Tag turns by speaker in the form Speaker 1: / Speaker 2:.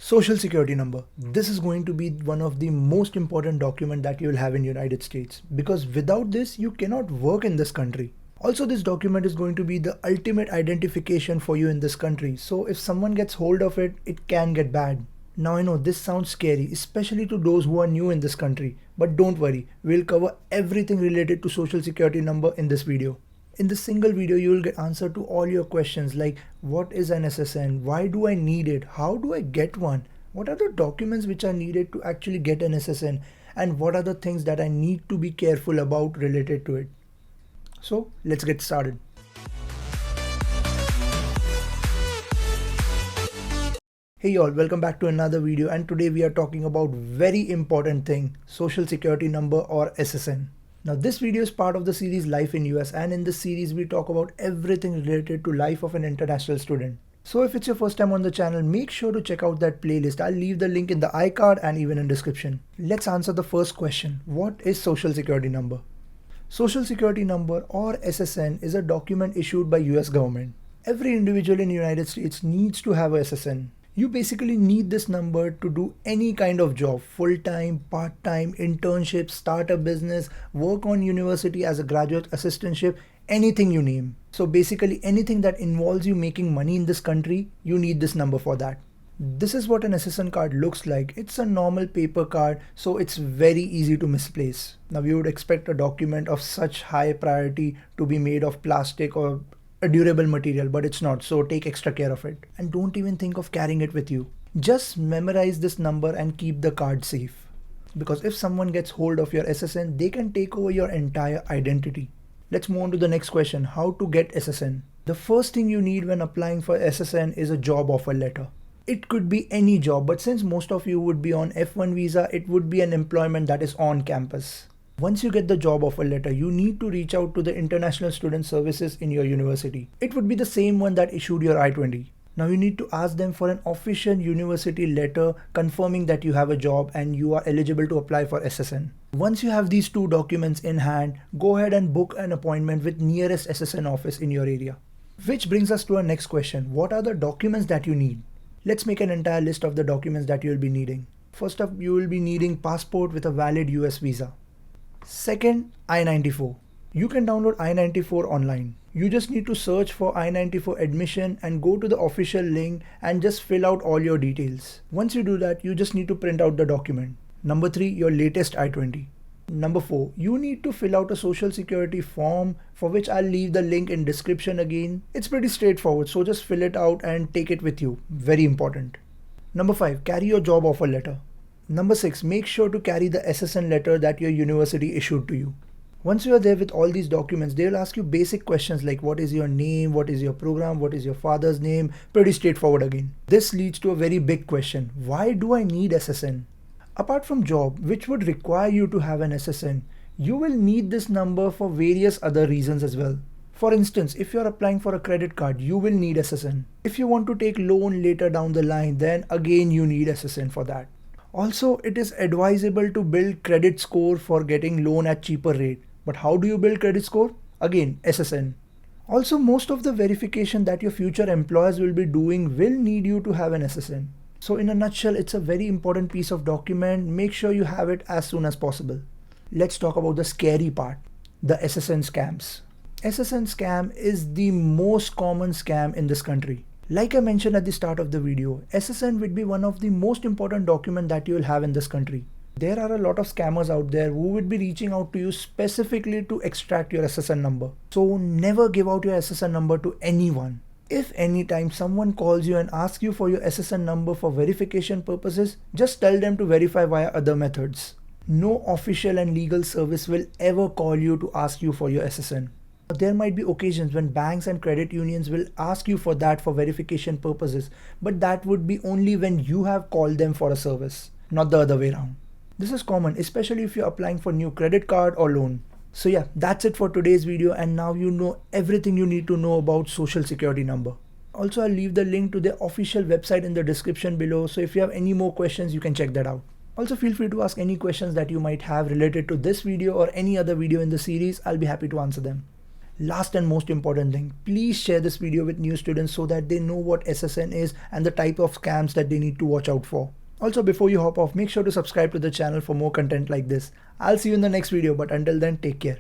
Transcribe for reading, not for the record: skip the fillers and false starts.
Speaker 1: Social security number. This is going to be one of the most important document that you will have in United States, because without this you cannot work in this country. Also, this document is going to be the ultimate identification for you in this country. So if someone gets hold of it, it can get bad. Now I know this sounds scary, especially to those who are new in this country, but don't worry, we'll cover everything related to social security number in this video. In this single video, you will get answer to all your questions like what is an SSN, why do I need it, how do I get one, what are the documents which are needed to actually get an SSN, and what are the things that I need to be careful about related to it. So let's get started. Hey y'all, welcome back to another video, and today we are talking about very important thing, social security number or SSN. Now this video is part of the series Life in US, and in this series we talk about everything related to life of an international student. So if it's your first time on the channel, make sure to check out that playlist. I'll leave the link in the iCard and even in description. Let's answer the first question. What is social security number? Social security number or SSN is a document issued by US government. Every individual in the United States needs to have a SSN. You basically need this number to do any kind of job, full-time, part-time, internship, start a business, work on university as a graduate assistantship, anything you name. So basically anything that involves you making money in this country, you need this number for that. This is what an SSN card looks like. It's a normal paper card, so it's very easy to misplace. Now you would expect a document of such high priority to be made of plastic or a durable material, but it's not, so take extra care of it. And don't even think of carrying it with you. Just memorize this number and keep the card safe. Because if someone gets hold of your SSN, they can take over your entire identity. Let's move on to the next question, how to get SSN. The first thing you need when applying for SSN is a job offer letter. It could be any job, but since most of you would be on F1 visa, it would be an employment that is on campus. Once you get the job offer letter, you need to reach out to the International Student Services in your university. It would be the same one that issued your I-20. Now you need to ask them for an official university letter confirming that you have a job and you are eligible to apply for SSN. Once you have these two documents in hand, go ahead and book an appointment with nearest SSN office in your area. Which brings us to our next question. What are the documents that you need? Let's make an entire list of the documents that you will be needing. First up, you will be needing passport with a valid US visa. Second, I-94. You can download I-94 online. You just need to search for I-94 admission and go to the official link and just fill out all your details. Once you do that, you just need to print out the document. Number 3, your latest I-20. Number 4, you need to fill out a social security form, for which I'll leave the link in description again. It's pretty straightforward, so just fill it out and take it with you. Very important. Number 5, carry your job offer letter. Number 6, make sure to carry the SSN letter that your university issued to you. Once you are there with all these documents, they will ask you basic questions like what is your name, what is your program, what is your father's name. Pretty straightforward again. This leads to a very big question. Why do I need SSN? Apart from job, which would require you to have an SSN, you will need this number for various other reasons as well. For instance, if you're applying for a credit card, you will need SSN. If you want to take loan later down the line, then again you need SSN for that. Also, it is advisable to build credit score for getting loan at cheaper rate. But how do you build credit score? Again, SSN. Also, most of the verification that your future employers will be doing will need you to have an SSN. So in a nutshell, it's a very important piece of document. Make sure you have it as soon as possible. Let's talk about the scary part, the SSN scams. SSN scam is the most common scam in this country. Like I mentioned at the start of the video, SSN would be one of the most important documents that you will have in this country. There are a lot of scammers out there who would be reaching out to you specifically to extract your SSN number. So never give out your SSN number to anyone. If anytime someone calls you and asks you for your SSN number for verification purposes, just tell them to verify via other methods. No official and legal service will ever call you to ask you for your SSN. There might be occasions when banks and credit unions will ask you for that for verification purposes, but that would be only when you have called them for a service, not the other way around. This is common, especially if you're applying for new credit card or loan. So yeah, that's it for today's video, and now you know everything you need to know about social security number. Also, I'll leave the link to their official website in the description below, so if you have any more questions, you can check that out. Also, feel free to ask any questions that you might have related to this video or any other video in the series. I'll be happy to answer them. Last and most important thing, please share this video with new students so that they know what SSN is and the type of scams that they need to watch out for. Also, before you hop off, make sure to subscribe to the channel for more content like this. I'll see you in the next video, but until then, take care.